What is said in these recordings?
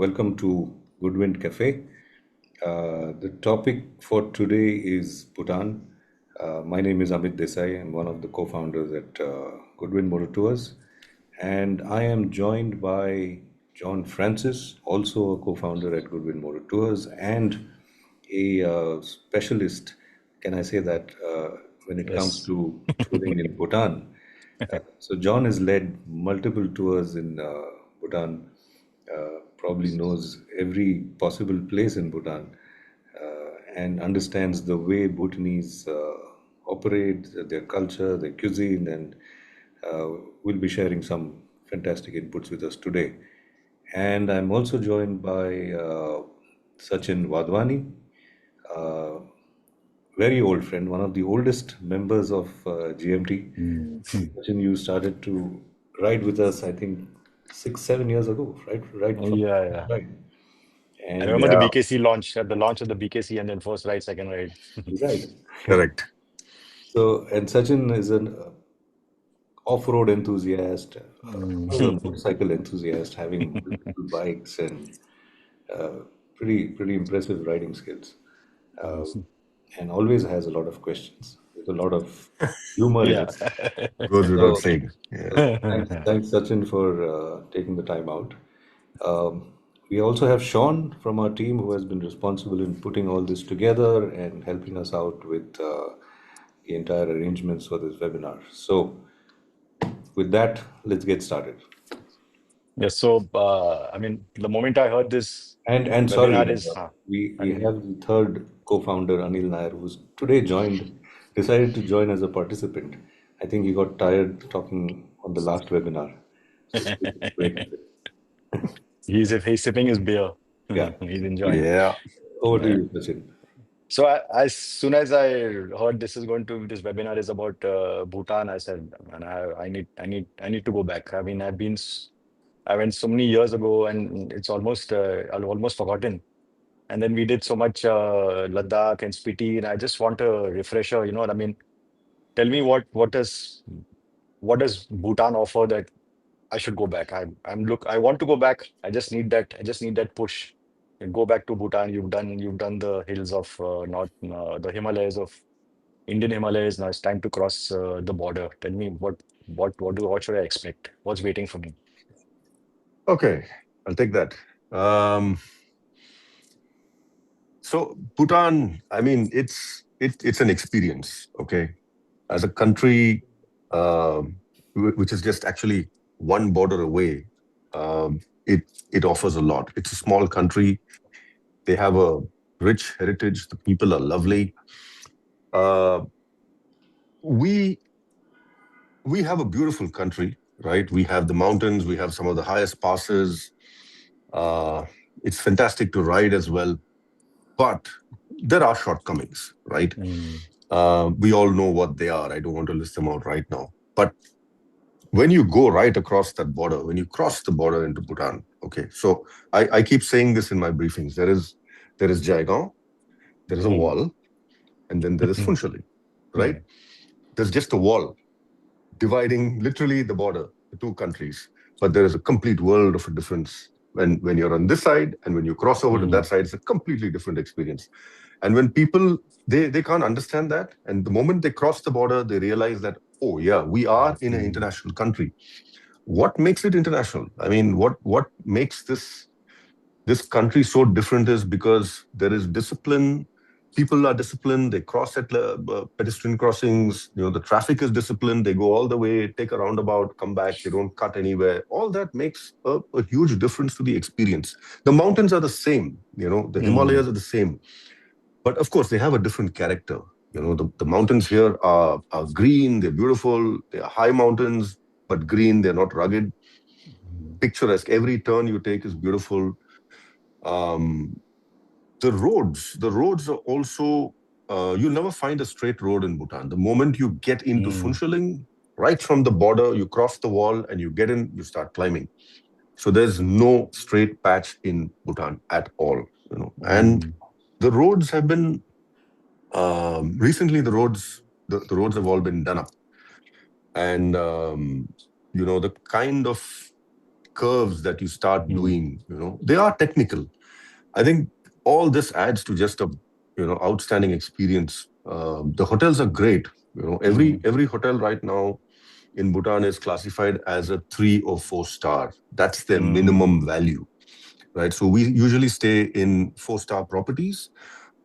welcome to Goodwind Cafe. The topic for today is Bhutan. My name is Amit Desai. I'm one of the co-founders at Goodwind Tours, and I am joined by John Francis, also a co-founder at Goodwind Tours, and a specialist. Can I say that when it comes Yes. to touring in Bhutan? So John has led multiple tours in Bhutan, probably knows every possible place in Bhutan, and understands the way Bhutanese operate, their culture, their cuisine, and uh, will be sharing some fantastic inputs with us today. And I'm also joined by Sachin Wadhwani, uh, very old friend, one of the oldest members of GMT. Mm. Sachin, you started to ride with us, I think, 6, 7 years ago, right? Right from Yeah, yeah. right. I And remember the Yeah, BKC launch, at the launch of the BKC, and then first ride, second ride. right. correct. So, and Sachin is an off-road enthusiast, a Mm. motorcycle enthusiast, having multiple bikes and pretty impressive riding skills, uh, and always has a lot of questions with a lot of humor in Yeah. it. Goes without So, saying. Yeah. thanks, Sachin, for taking the time out. Um, we also have Sean from our team who has been responsible in putting all this together and helping us out with the entire arrangements for this webinar. So, with that, let's get started. Yeah. So, I mean, the moment I heard this And sorry, webinar is, we continue. have the third co-founder Anil Nair, who's today decided to join as a participant. I think he got tired talking on the last webinar, so he took a break. He's sipping his beer. Yeah, He's enjoying. Yeah. over to Yeah. you, Sachin. So as soon as I heard this webinar is about Bhutan, I said, and I need to go back. I mean, I went so many years ago, and it's almost I've almost forgotten. And then we did so much Ladakh and Spiti, and I just want a refresher. You know what I mean? Tell me what does Bhutan offer that I should go back? I want to go back. I just need that push. And go back to Bhutan. You've done the hills of North, the Himalayas of Indian Himalayas. Now it's time to cross the border. Tell me what should I expect? What's waiting for me? Okay, I'll take that. Um, so Bhutan, I mean, it's an experience. Okay, as a country, which is just actually one border away, it offers a lot. It's a small country. They have a rich heritage. The people are lovely. Uh, we we have a beautiful country, right? We have the mountains. We have some of the highest passes. Uh, it's fantastic to ride as well, but there are shortcomings, right? Mm, We all know what they are. I don't want to list them out right now. But when you go right across that border, when you cross the border into Bhutan, okay, so I keep saying this in my briefings. There is Jaigaon, there is a mm, wall, and then there is Phuntsholing, right? mm, There's just a wall dividing literally the border, the two countries. But there is a complete world of a difference when you're on this side and when you cross over to that mm, side. It's a completely different experience. And when people they can't understand that, and the moment they cross the border, they realize that, oh yeah, we are in an mm, international country. What makes it international? I mean, what makes this country so different is because there is discipline. People are disciplined. They cross at pedestrian crossings. The traffic is disciplined. They go all the way, take a roundabout, come back. They don't cut anywhere. All that makes a huge difference to the experience. The mountains are the same. The mm, Himalayas are the same, but of course they have a different character. The mountains here are green. They're beautiful. They are high mountains, but green. They're not rugged. mm, Picturesque. Every turn you take is beautiful. Um, the roads are also, you'll never find a straight road in Bhutan. The moment you get into mm, Phuntsholing, right from the border, you cross the wall and you get in, you start climbing. So there's no straight patch in Bhutan at all. And mm, the roads have been recently the roads have all been done up, and the kind of curves that you start doing, they are technical. I think all this adds to just a outstanding experience. The hotels are great. Every hotel right now in Bhutan is classified as a 3 or 4 star. That's their minimum value, right? So we usually stay in 4 star properties.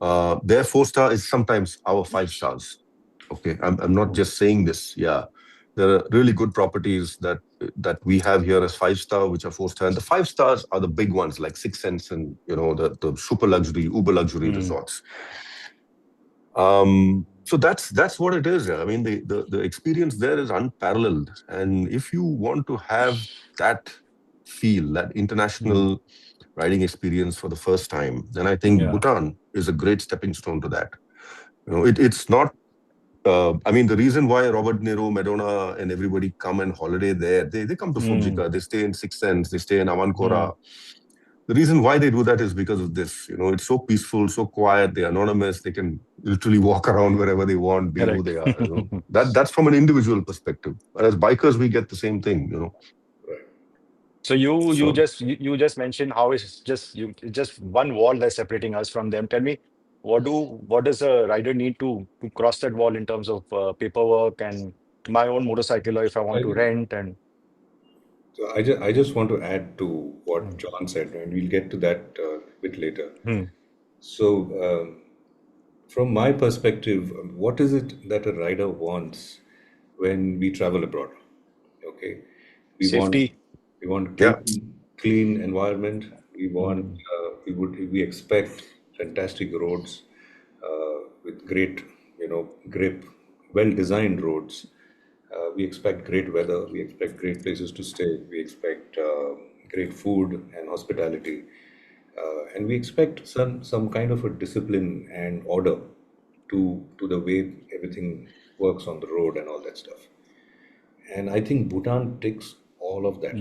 Their 4 star is sometimes our 5 stars. Okay, I'm not just saying this. Yeah, there are really good properties that we have here as 5 star, which are 4 star, and the 5 stars are the big ones like Six Sense and the super luxury, uber luxury resorts. So that's what it is. I mean, the experience there is unparalleled, and if you want to have that feel, that international riding experience for the first time, then I think Bhutan is a great stepping stone to that. It's not. I mean, the reason why Robert De Niro, Madonna, and everybody come and holiday there, they come to Fujika, they stay in Six Sense, they stay in Avankora. The reason why they do that is because of this. It's so peaceful, so quiet. They're anonymous. They can literally walk around wherever they want, be who they are. That's from an individual perspective. Whereas bikers, we get the same thing. Right. So you just mentioned how it's just one wall that's separating us from them. Tell me, what does a rider need to cross that wall in terms of paperwork and my own motorcycle, or if I want to rent and So I just want to add to what John said, and we'll get to that a bit later. So, from my perspective, what is it that a rider wants when we travel abroad? Okay, we want safety? we want Yeah. clean environment. We want we expect fantastic roads with great grip, well designed roads. We expect great weather. We expect great places to stay. We expect great food and hospitality, and we expect some kind of a discipline and order to the way everything works on the road and all that stuff. And I think Bhutan ticks all of that.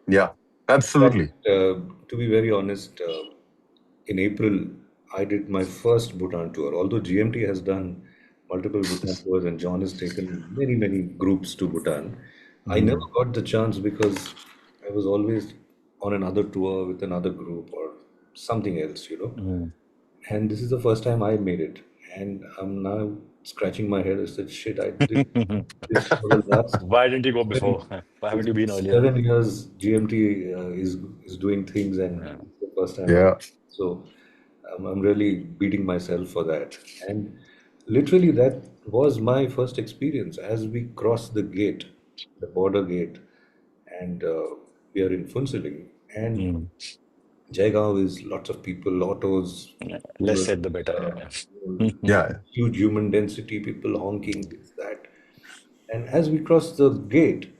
Yeah, absolutely. To be very honest, in April, I did my first Bhutan tour. Although GMT has done multiple Bhutan tours and John has taken many, many groups to Bhutan, I never got the chance because I was always on another tour with another group or something else. And this is the first time I made it. And I'm now scratching my head. I said, shit, I did this for the last Why didn't you go seven, before? Why haven't it's you been been earlier? 7 years GMT is doing things, and Yeah. it's the first time Yeah. so I'm really beating myself for that. And literally, that was my first experience as we crossed the gate, the border gate, and we are in Funsiling. And Jaigaon is lots of people, autos, Less tourists, said, the better. Yeah. huge human density, people honking, this, that. And as we cross the gate,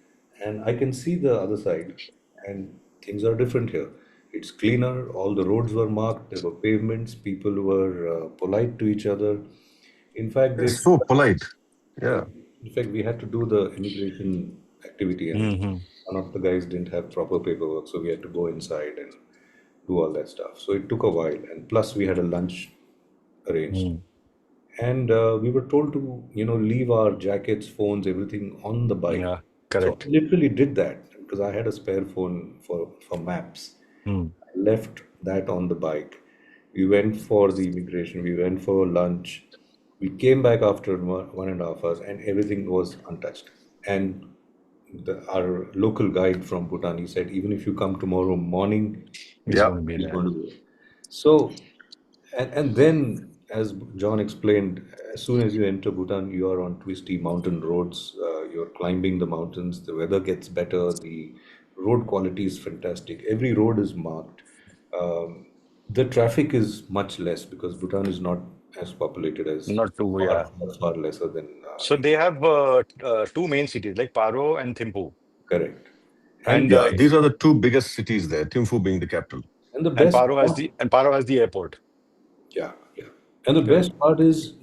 and I can see the other side, and things are different here. It's cleaner, all the roads were marked, there were pavements, people were polite to each other. In fact, They're so polite. Yeah. in fact, we had to do the immigration activity, and one of the guys didn't have proper paperwork, so we had to go inside and do all that stuff. So it took a while, and plus we had a lunch arranged, and we were told to leave our jackets, phones, everything on the bike. Yeah, So correct. I literally did that because I had a spare phone for maps. I left that on the bike. We went for the immigration, we went for lunch, we came back after 1.5 hours, and everything was untouched. And our local guide from Bhutan, he said, even if you come tomorrow morning, It's Yeah. going to be it's there. going to be. So, and then, as John explained, as soon as you enter Bhutan, you are on twisty mountain roads. You're climbing the mountains. The weather gets better. The road quality is fantastic. Every road is marked. Um, the traffic is much less because Bhutan is not as populated as Not too, far, yeah. far lesser than So they India. have two main cities like Paro and Thimphu. Correct. And And Yeah. These are the two biggest cities there, Thimphu being the capital. and the and best Paro has part, the airport. yeah, yeah. And the Correct. best part is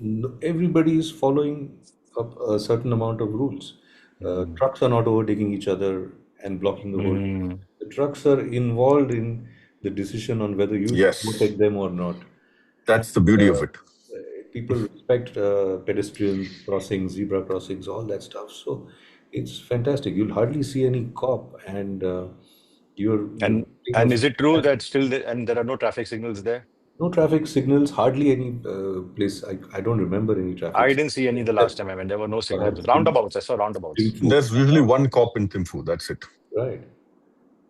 everybody is following a certain amount of rules. Trucks are not overtaking each other and blocking the whole road. The trucks are involved in the decision on whether you should Yes. overtake them or not. And That's the beauty of it. people respect pedestrians, crossings, zebra crossings, all that stuff. So it's fantastic. You'll hardly see any cop, and you're And is it true that still and there are no traffic signals there? no traffic signals, hardly any place. I don't remember any traffic I signals, didn't see any the last except time I went. There were no signals. perhaps in Roundabouts. I saw roundabouts. Thimphu. There's usually one cop in Thimphu. That's it. Right.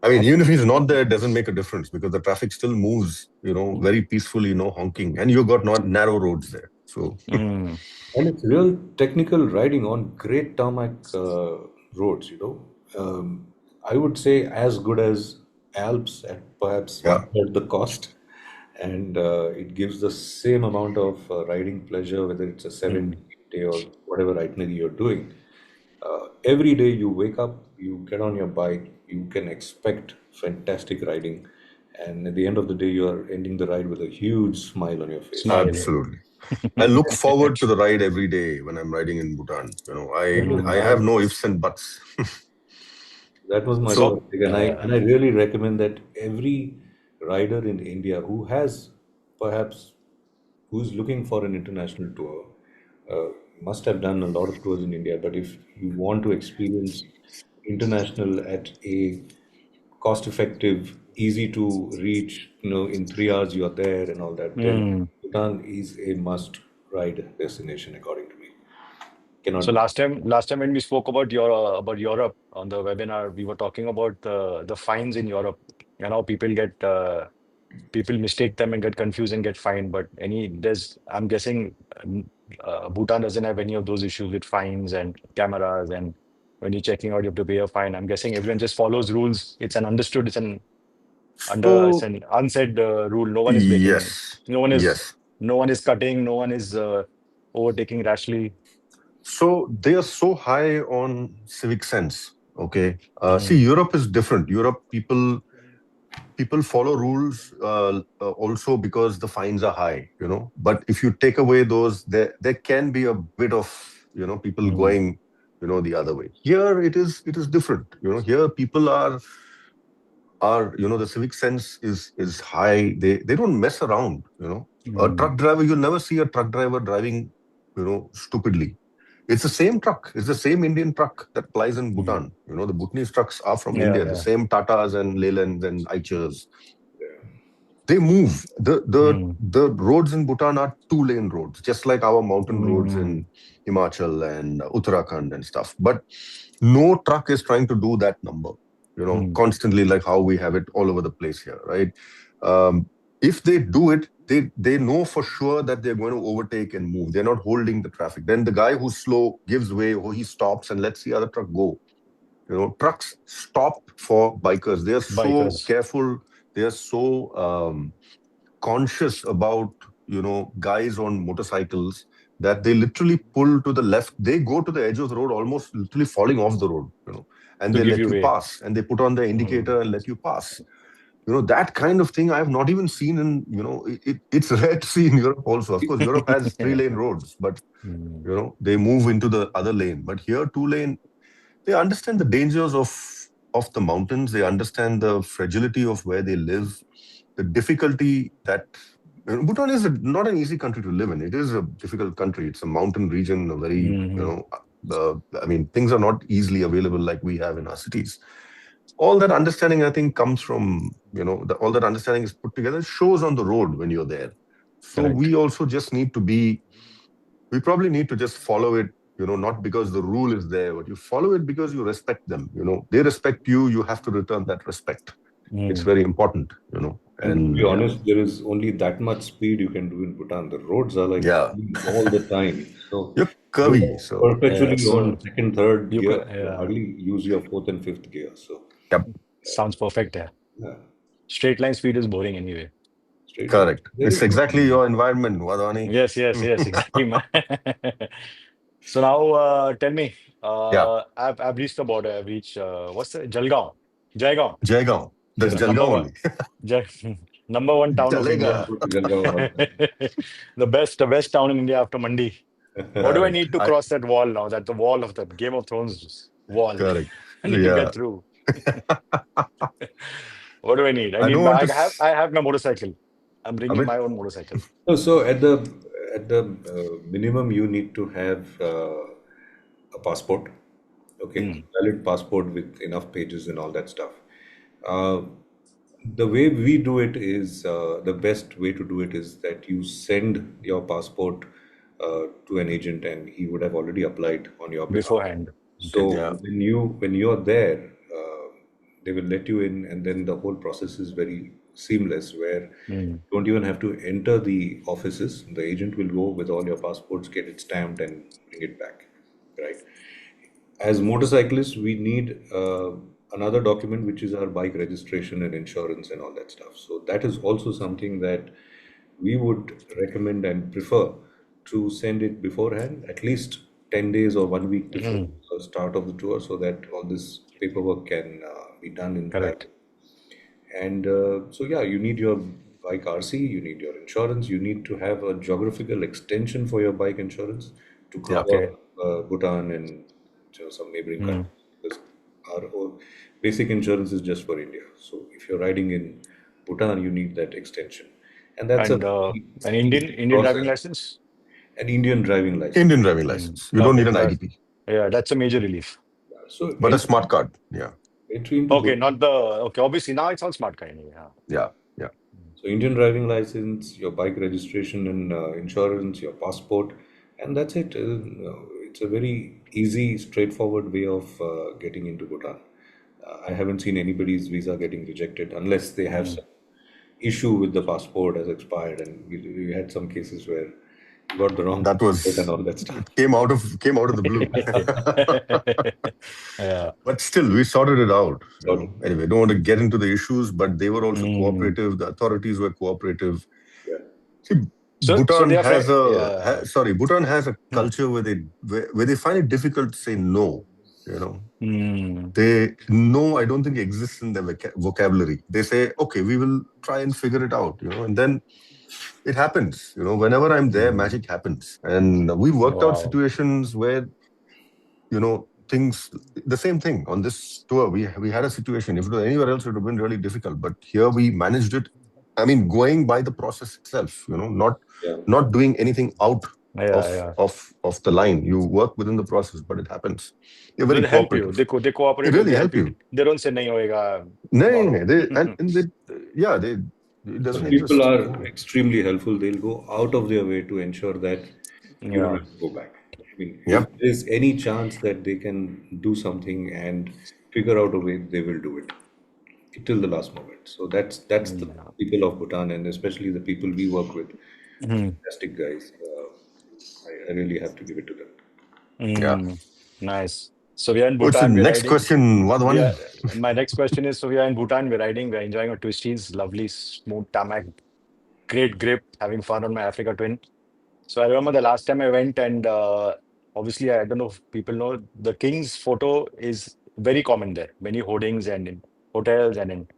I mean, even if he's not there, it doesn't make a difference because the traffic still moves, very peacefully, no honking, and you got not narrow roads there. So Mm. And it's real technical riding on great tarmac roads, I would say as good as Alps at perhaps yeah, one-third the cost. And it gives the same amount of riding pleasure, whether it's a Mm. 7 day or whatever itinerary you're doing. Every day you wake up, you get on your bike, you can expect fantastic riding. And at the end of the day, you are ending the ride with a huge smile on your face. Smile. absolutely. I look forward to the ride every day when I'm riding in Bhutan. That was I have my no ifs and buts. That was my So So, first thing, and I really recommend that every rider in India perhaps who's looking for an international tour must have done a lot of tours in India. But if you want to experience international at a cost-effective, easy to reach, in 3 hours you are there and all that, then mm. Bhutan is a must-ride destination according to me. Cannot So be. last time when we spoke about about Europe on the webinar, we were talking about the fines in Europe and how people mistake them and get confused and get fined. But I'm guessing Bhutan doesn't have any of those issues with fines and cameras, and when you're checking out, you have to pay a fine. I'm guessing everyone just follows rules. It's so an unsaid rule. No one is breaking. yes, No one is yes. no one is cutting. No one is overtaking rashly. So they are so high on civic sense. Okay. See, Mm, Europe is different. Europe people follow rules also because the fines are high. But if you take away those, there can be a bit of people mm, going the other way. Here it is different. Here people are the civic sense is high. They don't mess around. A mm, truck driver, you'll never see a truck driver driving stupidly. It's the same truck. It's the same Indian truck that plies in mm. Bhutan. The Bhutanese trucks are from Yeah, India. The yeah. same Tatas and Leylands and Eichers. They move. The roads in Bhutan are two-lane roads, just like our mountain roads Mm, in Himachal and Uttarakhand and stuff. But no truck is trying to do that number, mm, constantly like how we have it all over the place here, right? If they do it, they know for sure that they're going to overtake and move. They're not holding the traffic. Then the guy who's slow gives way, or he stops and lets the other truck go. Trucks stop for bikers. They are so bikers. careful. They are so conscious about guys on motorcycles that they literally pull to the left. They go to the edge of the road, almost literally falling off the road. And To they give let you you way. pass, and they put on the Mm. indicator and let you pass. That kind of thing I have not even seen in, it's rare to see in Europe also. Of course, Europe has Yeah. 3-lane roads, but Mm. they move into the other lane. But here, 2-lane, they understand the dangers of the mountains. They understand the fragility of where they live, the difficulty that Bhutan is not an easy country to live in. It is a difficult country. It's a mountain region, a very, Mhm. I mean, things are not easily available like we have in our cities. All that understanding, I think, comes from, all that understanding is put together, shows on the road when you're there. So Correct. we also just we probably need to just follow it, not because the rule is there, but you follow it because you respect them. They respect you, you have to return that respect. It's Mm. very important, And to be and yeah, honest, there is only that much speed you can do in Bhutan. The roads are like yeah, all the time. So you're you curvy. are So perpetually on So second, third you gear. could, You yeah, hardly use your fourth and fifth gear. So yep, sounds perfect. Yeah. yeah, Straight line speed is boring anyway. straight line. correct. There It's is no. exactly your environment, Wadani. Yes, yes, yes, exactly, man. So now, tell me, Yeah, I've reached the border. I've reached what's the Jalgaon, Jaigaon, Jaigaon. That's Yeah, number Jalgaon one, only. Ja- number one town of I India. Jalega. go to Jalgaon all the The best town in India after Mandi. What do I Correct. need to cross that wall now? That the wall of the Game of Thrones wall. Correct. I need to Yeah. get through. What do I need? I don't want to. I have my motorcycle. I'm bringing Amit, my own motorcycle. So at the minimum, you need to have a passport. Okay, Mm, valid passport with enough pages and all that stuff. Uh, the way we do it is the best way to do it is that you send your passport to an agent, and he would have already applied on your behalf. Beforehand. Okay. So Yeah. when you're there, they will let you in, and then the whole process is very seamless. Where Mm. you don't even have to enter the offices. The agent will go with all your passports, get it stamped, and bring it back. Right. As motorcyclists, we need another document, which is our bike registration and insurance and all that stuff. So that is also something that we would recommend and prefer to send it beforehand, at least 10 days or 1 week before Mm. the start of the tour, so that all this paperwork can be done in Correct. parallel. And so, yeah, you need your bike RC, you need your insurance, you need to have a geographical extension for your bike insurance to Yeah. cover Okay. Bhutan and some neighboring Mm. countries. Because our basic insurance is just for India. So, if you're riding in Bhutan, you need that extension. And that's a And an Indian easy Indian driving process. license. An Indian driving license. Indian driving Mm. license. You don't Okay. need an IDP, Yeah, that's a major relief. So, but a smart card. Yeah. entry into Okay, Bhutan. not the okay. Obviously, now it's all smart car anyway. Yeah. Yeah. Yeah. So Indian driving license, your bike registration and insurance, your passport, and that's it. It's a very easy, straightforward way of getting into Bhutan. I haven't seen anybody's visa getting rejected unless they have Mm. some issue with the passport has expired, and we had some cases where you got the wrong That passport and was all that stuff. it came out of the blue. Yeah. But still, we sorted it out. Sorry. Anyway, don't want to get into the issues, but they were also Mm. cooperative. The authorities were cooperative. Yeah. See, So Bhutan they are has yeah. Bhutan has a Hmm. culture where they find it difficult to say no. Mm. No, I don't think exists in their vocabulary. They say, okay, we will try and figure it out, and then it happens. Whenever I'm there, magic happens. And we worked out Wow. situations where, things, the same thing on this tour. We had a situation. If it was anywhere else, it would have been really difficult. But here we managed it. I mean, going by the process itself, Yeah. not doing anything out Yeah, of yeah. of of the line. You work within the process, but it happens. You're So very they help you. cooperative. They They cooperate you. really They help help you. you. They don't say nahi hoega No, no, tomorrow. no. They, it The doesn't people exist. are extremely helpful. They'll go out of their way to ensure that you don't Yeah. have to go back. I mean, if Yep. there's any chance that they can do something and figure out a way, they will do it till the last moment. So that's the Yeah. people of Bhutan, and especially the people we work with. Mm. Fantastic guys. I really have to give it to them. Yeah. Mm. Nice. So we are in What's the Bhutan. We're next riding. question, We Vadwan? are. My next question is: so we are in Bhutan. We're riding. We're enjoying our twisties. Lovely, smooth tarmac. Great grip. Having fun on my Africa Twin. So I remember the last time I went, and obviously I don't know if people know the king's photo is very common there. Many hoardings and in hotels and in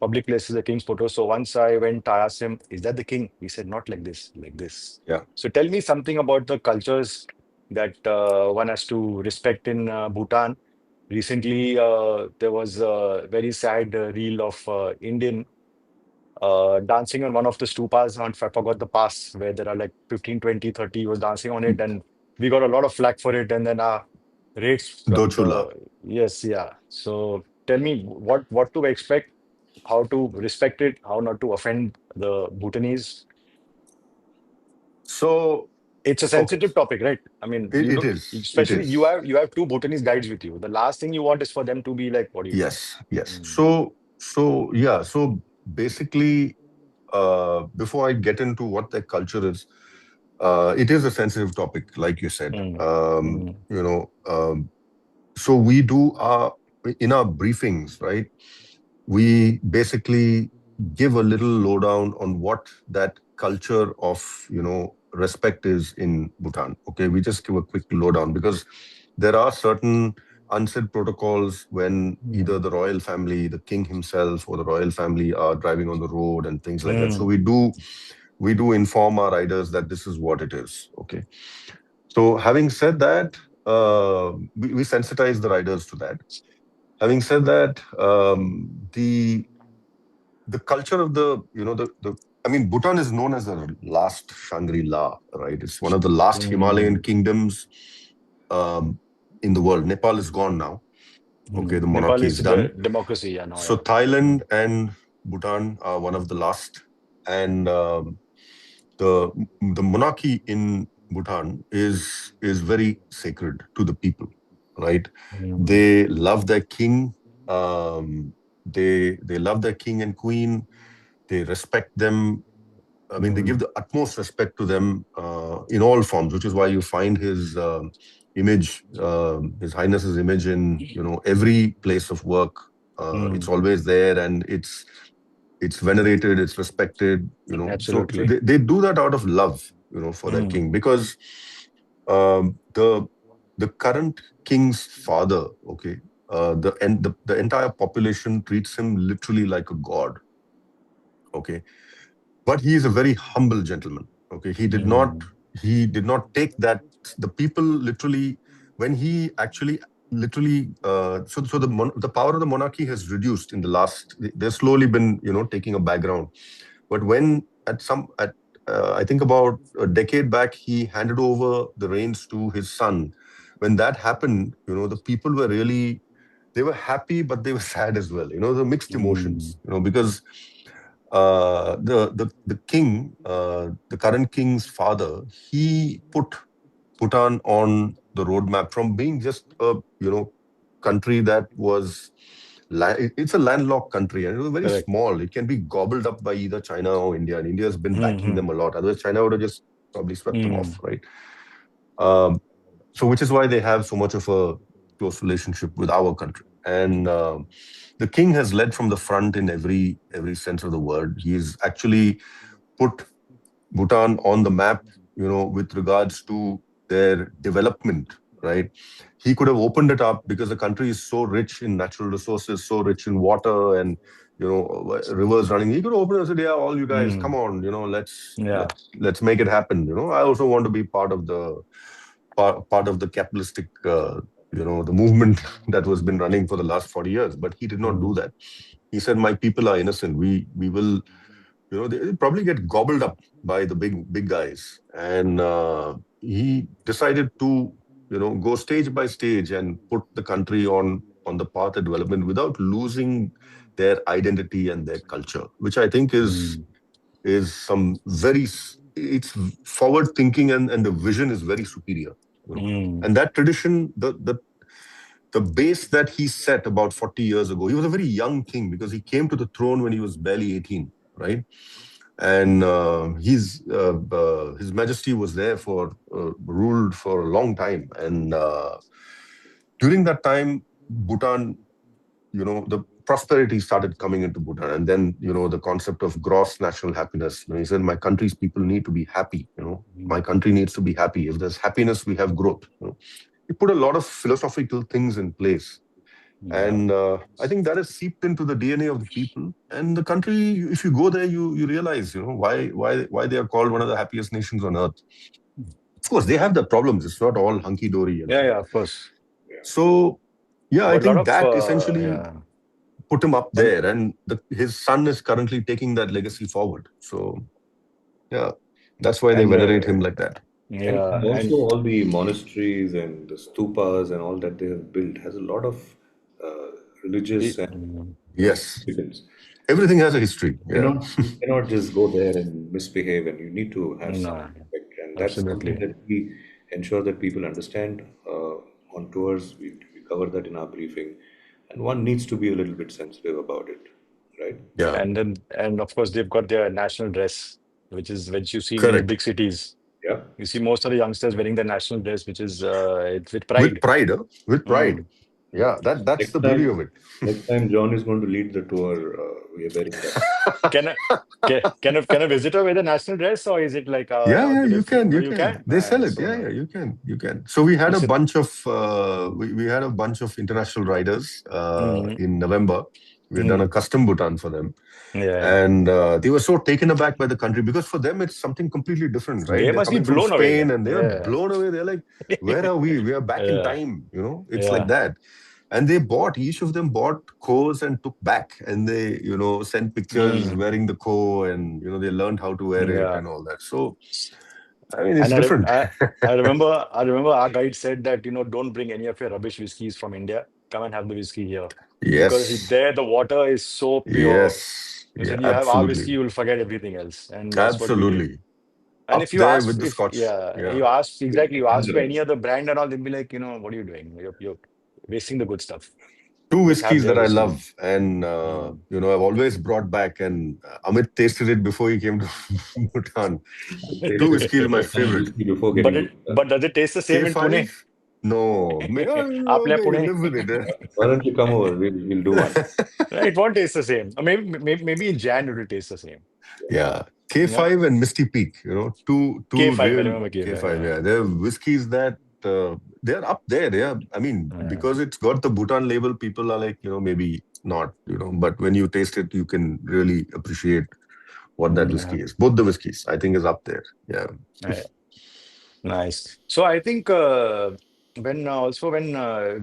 public places, the king's photo. So once I went, I asked him, "Is that the king?" He said, "Not like this, like this." Yeah. So tell me something about the cultures that one has to respect in Bhutan. Recently, there was a very sad reel of Indian dancing on one of the stupas. I forgot the pass where there are like 15, 20, 30 was dancing on it. And we got a lot of flack for it. And then our rates, Dochula. yes, yeah. So tell me what to expect, how to respect it, how not to offend the Bhutanese. So, It's a okay, sensitive topic, right? I mean, you it don't, is. It especially is. you have two Bhutanese guides with you. The last thing you want is for them to be like, what are you doing? Yes. Yes. Mm. So yeah. So basically, before I get into what their culture is, it is a sensitive topic, like you said. Mm. Mm. So we do in our briefings, right? We basically give a little lowdown on what that culture of respect is in Bhutan. Okay, we just give a quick lowdown because there are certain unsaid protocols when Mm. either the royal family, the king himself, or the royal family are driving on the road and things like that. So Mm. we do inform our riders that this is what it is. Okay. So having said that, we sensitize the riders to that. Having said that, the culture of the I mean, Bhutan is known as the last Shangri-La, right? It's one of the last Himalayan Mm. kingdoms um, in the world. Nepal is gone now. Okay, the Nepal monarchy is is done. democracy, yeah, now, So yeah. Thailand and Bhutan are one of the last, and the the monarchy in Bhutan is very sacred to the people, right? Mm. They love their king. They love their king and queen. They respect them. I mean, they give Mm. the utmost respect to them in all forms, which is why you find his image, His Highness's image in every place of work. It's Mm. always there, and it's venerated, it's respected. So Absolutely. they do that out of love, for their Mm. king, because the current king's father, okay, the entire population treats him literally like a god, okay, but he is a very humble gentleman. Okay, Mm. he did not take that. The people literally, when he actually literally, the power of the monarchy has reduced in the last. They've slowly been taking a background. But when at I think about a decade back, he handed over the reins to his son. When that happened, the people were really, they were happy, but they were sad as well. The mixed Mm. emotions. Because the king, the current king's father, he put Bhutan on the roadmap from being just a country that was it's a landlocked country, and it was very Correct. small. It can be gobbled up by either China or India, and India has been backing Mm-hmm. them a lot. Otherwise, China would have just probably swept them off, Mm. right? Um, so, which is why they have so much of a close relationship with our country. And the king has led from the front in every sense of the word. He's actually put Bhutan on the map, with regards to their development, right? He could have opened it up because the country is so rich in natural resources, so rich in water and rivers running. He could open it and said, "Yeah, all you guys, come Mm. on, let's Yeah. let's make it happen." I also want to be part of the capitalistic, the movement that was been running for the last 40 years. But he did not do Mm. that. He said, "My people are innocent. We will." They probably get gobbled up by the big guys. And he decided to, go stage by stage and put the country on the path of development without losing their identity and their culture, which I think Mm. is some it's forward thinking, and the vision is very superior. Mm. And that tradition, the base that he set about 40 years ago, he was a very young king because he came to the throne when he was barely 18, right? And his majesty was there for ruled for a long time. And during that time, Bhutan, the prosperity started coming into Bhutan. And then, the concept of gross national happiness. He said, my country's people need to be happy. My Mm. country needs to be happy. If there's happiness, we have growth. He put a lot of philosophical things in place. Yeah. And I think that has seeped into the DNA of the people and the country. If you go there, you realize, why they are called one of the happiest nations on earth. Of course, they have the problems. It's not all hunky dory. Yeah. Yeah. Of course. So, yeah, I But a lot think of that essentially yeah. put him up And there, and his son is currently taking that legacy forward. So, yeah, that's why they and venerate him like that. And yeah. also And all the monasteries and the stupas and all that they have built has a lot of uh, religious and mm. Yes, significance. everything has a history. Yeah, You cannot just go there and misbehave, and you need to have some No, respect. And that's something absolutely. that we ensure that people understand on tours. We cover that in our briefing, and one needs to be a little bit sensitive about it, right? yeah, And of course they've got their national dress, which you see in many correct. big cities. Yeah. You see most of the youngsters wearing their national dress, which is it's with With pride. pride, huh? With pride. Mm. Yeah, that's Next the beauty time, of it. next time John is going to lead the tour. We are wearing that. Can I can a visitor wear the national dress, or is it like Yeah, or yeah, do they you can, you you can. can? They sell it. So Yeah, no. yeah, you can. So we had You a said bunch of we had a bunch of international riders mm, in November. We had done a mm, custom Bhutan for them, yeah. and they were so taken aback by the country because for them it's something completely different, right? They They're must be coming from blown away. Spain and they are Yeah. blown away. They're like, "Where are we? We are back in Yeah. time." It's like Yeah. that. And each of them bought coats and took back, and they sent pictures Mm, wearing the co, and they learned how to wear it yeah. and all that. So I mean, it's And different. I remember our guide said that don't bring any of your rubbish whiskeys from India. come and have the whiskey here. Because Yes. there the water is so pure. Yes. Because Yeah, when you have our whiskey, absolutely. you will forget everything else. And that's what we did. Absolutely. And Up if you there ask, with the if Scotch. yeah, Yeah. you ask exactly, you ask for Dangerous. any other brand and all, they'll be like, what are you doing? You're wasting the good stuff. Two Just have whiskeys their that I whiskey. love, and Mm. I've always brought back. And Amit tasted it before he came to Bhutan. I Two tasted whiskeys are my some favorite. whiskey before getting to Bhutan. But does it taste the same in Pune? K5? No, Aapne okay, Pune? live with it. Why don't you come over? We'll do one. It won't taste the same. Or maybe in Jan it will taste the same. Yeah, Yeah. K5 and Misty Peak. Two K5, I real remember K5. K5. Yeah, they're whiskeys that they're up there. Yeah, I mean, Yeah. because it's got the Bhutan label, people are like, maybe not. But when you taste it, you can really appreciate what that Yeah. whiskey is. Both the whiskeys, I think, is up there. Yeah. Yeah. Nice. So I think when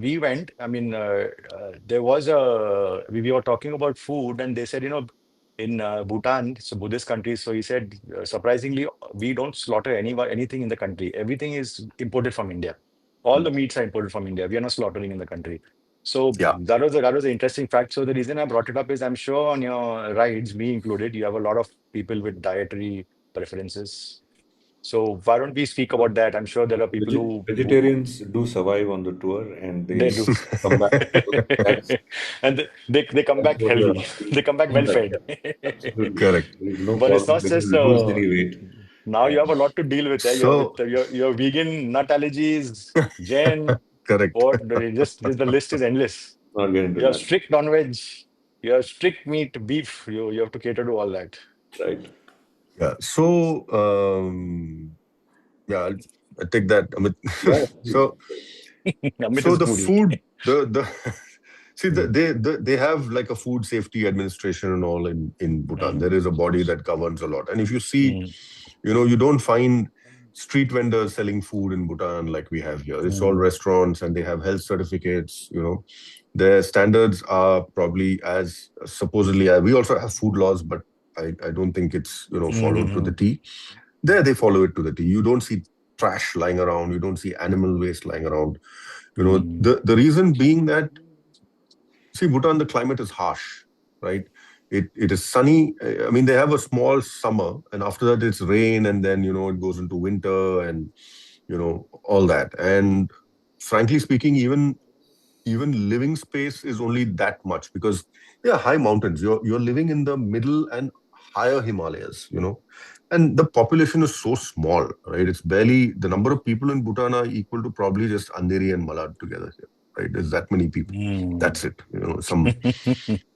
we went, I mean, there was we were talking about food, and they said, in Bhutan, it's a Buddhist country. So he said, surprisingly, we don't slaughter anything in the country. Everything is imported from India. All the meats are imported from India. We are not slaughtering in the country. So Yeah. that was an interesting fact. So the reason I brought it up is I'm sure on your rides, me included, you have a lot of people with dietary preferences. So why don't we speak about that? I'm sure there are people who Vegetarians do survive on the tour, and they they do, come back. So that's and they come that's back what you're healthy. asking. They come back well Right, fed. yeah, absolutely. Correct. There is no But it's problem not when just you lose any weight, now you have and a lot to deal with. You're with So your vegan nut allergies, Jen, correct. what the list is endless. not get into You have that, strict non-veg, you have strict meat, beef. You have to cater to all that. right? Yeah. So yeah, I'll take that, Amit. Yeah, please. so Amit so is a the foodie. food, the see, Mm, they have like a food safety administration and all in Bhutan. There mm, is a body that governs a lot. And if you see, mm, you don't find street vendors selling food in Bhutan like we have here. It's all mm, restaurants, and they have health certificates. Their standards are probably as supposedly. We also have food laws, but I don't think it's followed to the mm, T. There they follow it to the T. You don't see trash lying around. You don't see animal waste lying around. mm, The reason being that, see, Bhutan, the climate is harsh, right? It is sunny. I mean, they have a small summer, and after that it's rain, and then it goes into winter, and all that. And frankly speaking, even living space is only that much, because high mountains. You're living in the middle and higher Himalayas, and the population is so small, right? It's barely, the number of people in Bhutan are equal to probably just Andheri and Malad together here, right? There's that many people. mm. That's it.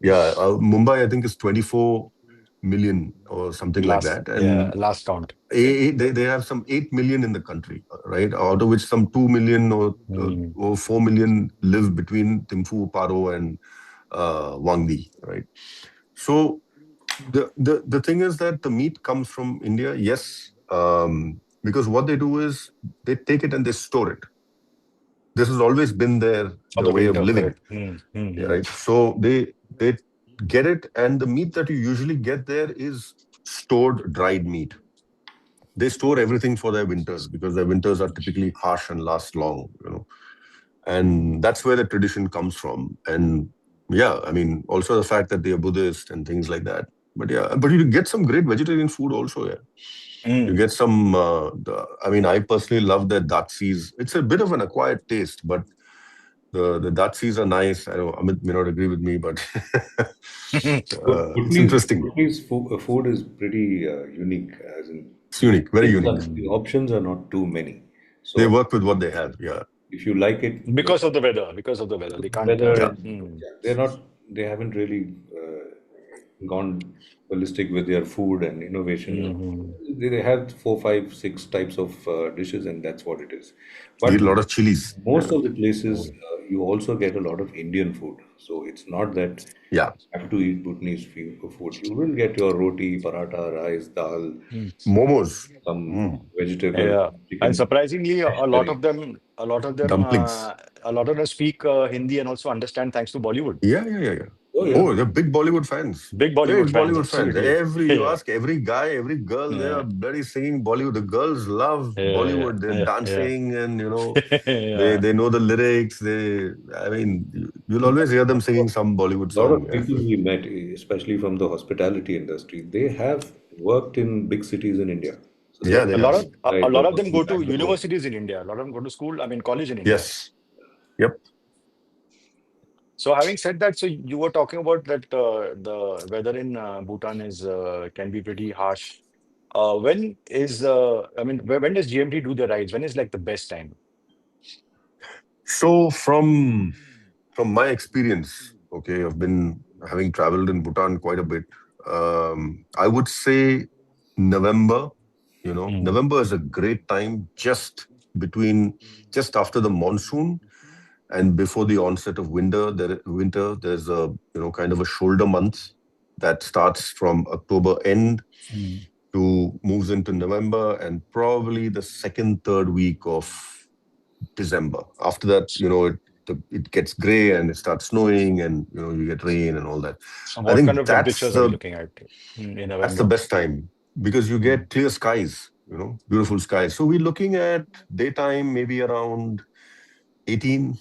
Mumbai, I think, is 24 million or something like that, and Last count. they have some 8 million in the country, right? Out of which some 2 million Mm, or 4 million live between Thimphu, Paro, and Wangdi, right? So the thing is that the meat comes from India, yes, because what they do is they take it and they store it. This has always been for their the way of winter, living, correct. right? So they get it, and the meat that you usually get there is stored dried meat. They store everything for their winters, because their winters are typically harsh and last long, and that's where the tradition comes from. And yeah, I mean, also the fact that they are Buddhist and things like that. But yeah, but you get some great vegetarian food also. Yeah, you Mm. get some. I mean, I personally love their datsis. It's a bit of an acquired taste, but the datsis are nice. I know Amit may not agree with me, but So it's interesting. Bhutanese food is pretty unique, as in It's unique, very unique. the options are not too many. They So work with what they have. Yeah, if you like it, Because of the weather, they can't. weather, yeah. and yeah, they haven't really gone ballistic with their food and innovation. Mhm. They have four, five, six types of dishes, and that's what it is. Eat But a lot of chilies. most Yeah, of the places, you also get a lot of Indian food. So it's not that yeah. you have to eat Bhutanese food. You will get your roti, paratha, rice, dal, Mm. Momos, some mm. vegetable, Yeah, and chicken, surprisingly, curry. Dumplings. a lot of them speak Hindi and also understand thanks to Bollywood. Yeah, yeah, yeah, yeah. Oh yeah. Oh, they're big Bollywood fans. Big Big Bollywood fans, Bollywood fans. absolutely. You Yeah. ask every guy, every girl, they are Yeah. bloody singing Bollywood. The girls love Yeah. Bollywood. They're Yeah. Yeah. dancing and, Yeah. they know the lyrics. I mean, you'll In always fact, hear them singing some Bollywood a lot song. of Yeah. people we met, especially from the hospitality industry, they have worked in big cities in India. So they Yeah, are they A have. lot from of a, side a or lot of them working go to Bangalore. universities in India. A lot of them go to school, I mean, college in India. Yes. Yep. So having said that, so you were talking about that the weather in Bhutan is can be pretty harsh. When is I mean, when does GMT do the rides? When is like the best time? So from my experience, okay, I've been having traveled in Bhutan quite a bit. I would say November. Mm. November is a great time between just after the monsoon and before the onset of there's a kind of a shoulder month that starts from October end Mm. to moves into November and probably the second third week of December. After that, it gets gray and it starts snowing and you get rain and all that. So I what kind think of temperatures are we looking at in that's the November? best time because you Mm. get clear skies, beautiful skies. So we're looking at daytime maybe around 18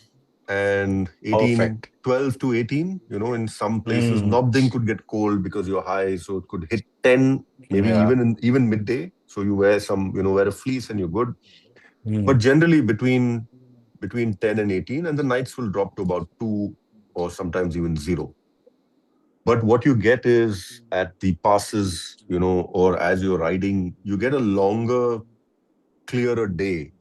and 18, Perfect. 12 to 18. In some places, Mm. nothing could get cold because you're high. So it could hit 10, maybe Yeah. even midday. So you wear a fleece and you're good. But Mm. generally between 10 and 18, and the nights will drop to about 2 or sometimes even 0. But what you get is at the passes, or as you're riding, you get a longer, clearer day,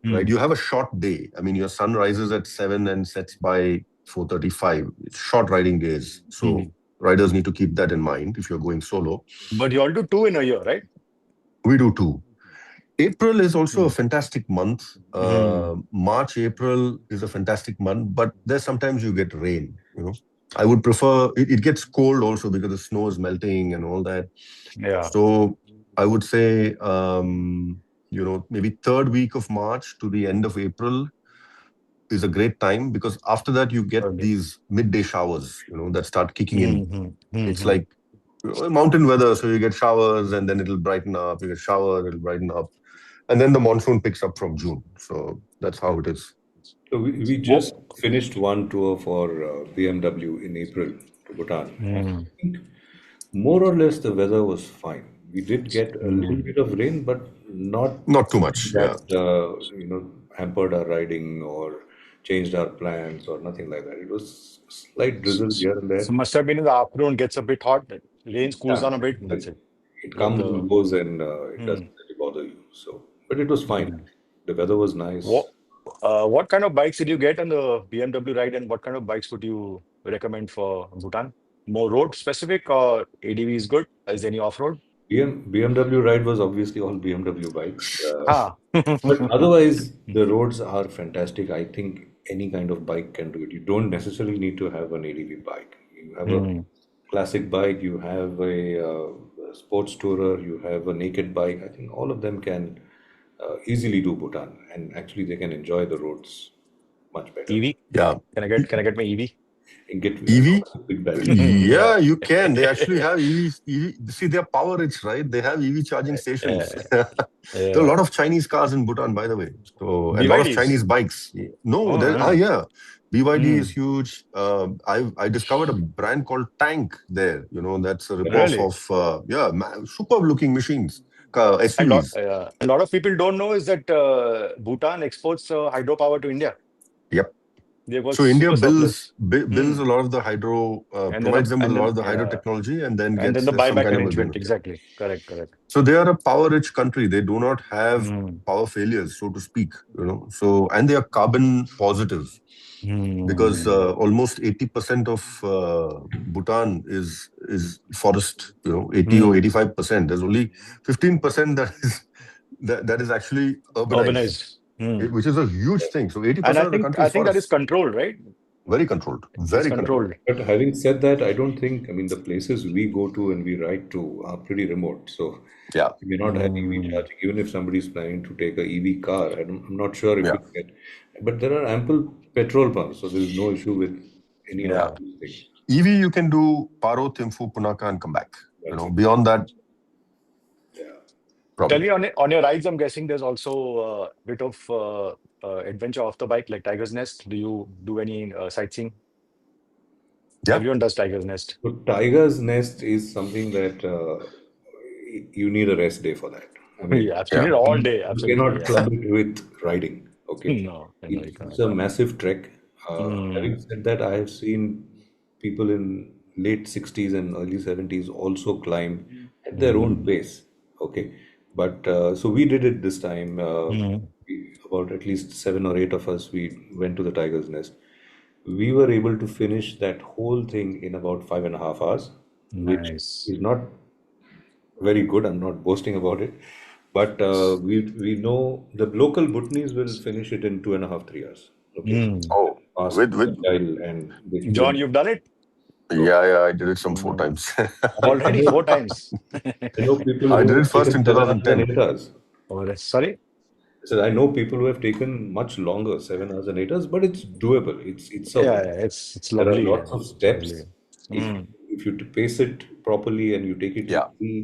right? Mm. You have a short day. I mean, your sun rises at 7 and sets by 4:35. It's short riding days. So Mm. riders need to keep that in mind if you're going solo. But you all do two in a year, right? We do too. April is also a Mm. fantastic month. Mm. March, April is a fantastic month, but there's sometimes you get rain. I would prefer it gets cold also because the snow is melting and all that. Yeah. So I would say maybe third week of March to the end of April is a great time because after that you get Okay. these midday showers, that start kicking in. Mm-hmm. It's Mm-hmm. like mountain weather, so you get showers and then it'll brighten up. You get showers, it'll brighten up, and then the monsoon picks up from June. So that's how it is. So we just Well, finished one tour for BMW in April to Bhutan. And I mm, think more or less the weather was fine. We did get a little mm. bit of rain, but not Not too much, that yeah. hampered our riding or changed our plans or nothing like that. It was slight drizzle here and there. So must have been in the afternoon, gets a bit hot, rain cools Yeah, down a bit, and it, that's it. it But comes and goes and it doesn't mm, really bother you. So, but it was fine. mm. The weather was nice. What what kind of bikes did you get on the BMW ride, and what kind of bikes would you recommend for Bhutan? More road specific or ADV is good? Is there any off-road? BMW ride was obviously all BMW bikes. Ah. But otherwise, the roads are fantastic. I think any kind of bike can do it. You don't necessarily need to have an ADV bike. You have a Mm. classic bike, you have a sports tourer, you have a naked bike. I think all of them can easily do Bhutan, and actually they can enjoy the roads much better. EV? Yeah. Can I get my EV? And get EV? big battery. Yeah. Yeah, you can. They actually have EV. See, they're power rich, right? They have EV charging stations. Yeah. There are a Yeah. lot of Chinese cars in Bhutan, by the way. So, and a lot of BYDs. Chinese bikes. No, Oh, yeah. yeah. BYD is Mm. huge. I discovered a brand called Tank there. That's a ripoff Really? of superb looking machines, SUVs. A lot of people don't know is that Bhutan exports hydropower to India. Yep. They've got So India super builds surplus. builds Mm. a lot of the hydro, And then provides them with a lot of the hydro yeah, technology, and then and then gets the some buyback kind of arrangement. agreement. Exactly. Correct. Correct. So they are a power-rich country. They do not have Mm. power failures, so to speak. So and they are carbon positive because Mm. almost 80% of Bhutan is forest. 80 or Mm. 85%. There's only 15% that is actually urbanized, Urbanized. Mm. which is a huge thing. So And 80% of the country I is think that is forest. controlled, right? Very controlled. It's Very controlled. controlled. But having said that, I don't think, I mean, the places we go to and we ride to are pretty remote. So Yeah. we may not have EV Mm. charging. Even if somebody is planning to take a EV car, I'm not sure if Yeah. you get. But there are ample petrol pumps, so there is no issue with any of Yeah. these things. EV, you can do Paro, Thimphu, Punakha, and come back. That's it. Beyond that, Yeah. Tell problem. me on your rides, I'm guessing there's also a bit of adventure off the bike, like Tiger's Nest. Do you do any sightseeing? Yeah. Everyone does Tiger's Nest. So Tiger's Nest is something that you need a rest day for that. I mean, Yeah, Yeah. absolutely. All day, you absolutely. cannot Yeah. club it with riding. Okay, No, no, you it's can't. a massive trek. Mm, Having said that, I have seen people in late 60s and early 70s also climb at their own mm, pace. Okay, but so we did it this time. mm. About at least 7 or 8 of us, we went to the Tiger's Nest. We were able to finish that whole thing in about 5.5 hours, which Nice. is not very good. I'm not boasting about it, but we know the local Bhutanese will finish it in 2.5 3 hours. Okay, Mm. Oh, fast, with agile, and they John, can. you've done it? yeah, I did it some 4 Mm. times. I Already know 4 times. I know people I who did it have first taken in 7 hours and 2010. 8 hours. Sorry? So I know people who have taken much longer, 7 hours and 8 hours, but it's doable. It's a Yeah, yeah, it's There are lovely. lots Yeah, of it's lovely. steps. If Mm. if you pace it properly and you take it Yeah. easy,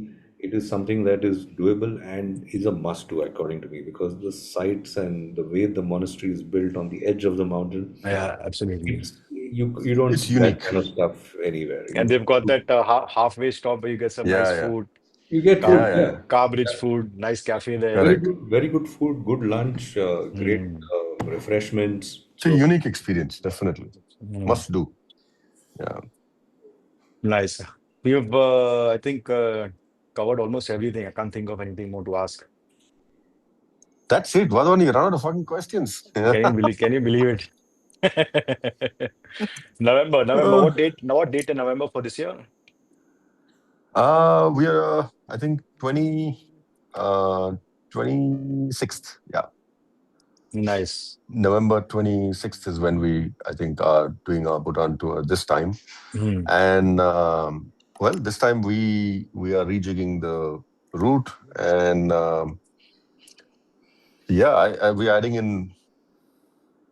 it is something that is doable and is a must do, according to me, because the sites and the way the monastery is built on the edge of the mountain, Yeah, absolutely. you don't It's see that unique. kind of stuff anywhere. And they've got that halfway stop where you get some nice Yeah. food, You get carb, food, Yeah. yeah. carb-rich food, nice cafe there. Very Correct. good, very good food, good lunch, great Mm. refreshments. It's a So unique experience, definitely. Mm. Must do. Yeah. Nice. We've, I think, covered almost everything. I can't think of anything more to ask. That's it. Vadvani, you run out of fucking questions. Yeah. Can you believe it? November. Uh, What date in November for this year? we are, I think, 26th. Yeah. Nice. November 26th is when we, I think, are doing our Bhutan tour this time. Mm. And well, this time we are rejigging the route, and yeah, we're adding in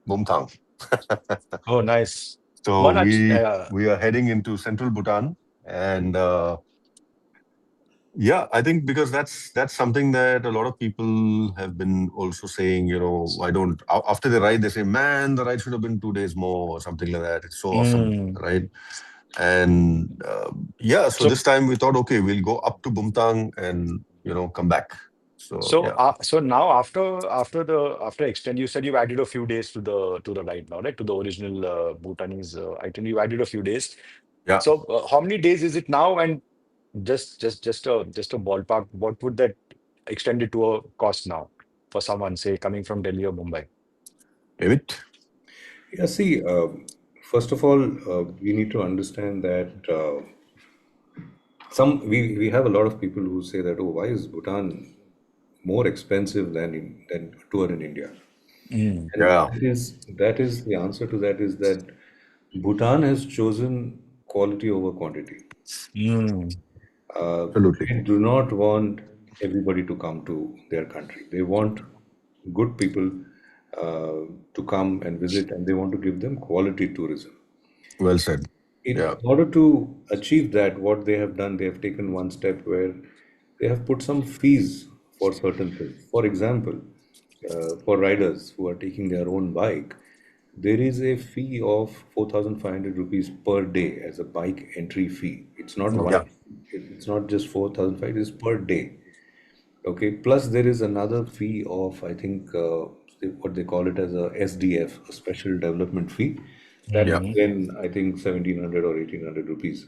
Bumthang. Oh, nice. So One, actually, we are heading into central Bhutan, and yeah, I think because that's something that a lot of people have been also saying. Why don't after the ride they say, man, the ride should have been 2 days more or something like that. It's so awesome, mm. right? And yeah, so So this time we thought, okay, we'll go up to Bumtang and come back. So So, yeah, so now after extend, you said you've added a few days to the ride now, right? To the original Bhutanese item, you added a few days. yeah, So, how many days is it now? And just a ballpark, what would that extended tour cost now for someone, say, coming from Delhi or Mumbai? Amit. yeah, see, first of all, we need to understand that we have a lot of people who say that, oh, why is Bhutan more expensive than a tour in India? Mm. And Yeah, that is the answer to that is that Bhutan has chosen quality over quantity. Mm. absolutely. They do not want everybody to come to their country. They want good people to come and visit, and they want to give them quality tourism. Well said. In Yeah, order to achieve that, what they have done, they have taken one step where they have put some fees for certain things. For example, for riders who are taking their own bike, there is a fee of 4,500 rupees per day as a bike entry fee. It's not one, Okay. yeah, it's not just 4,500, it's per day. Okay, plus there is another fee of, I think, what they call it as a SDF, a special development fee. That's yeah. Mm. again, I think, 1,700 or 1,800 rupees.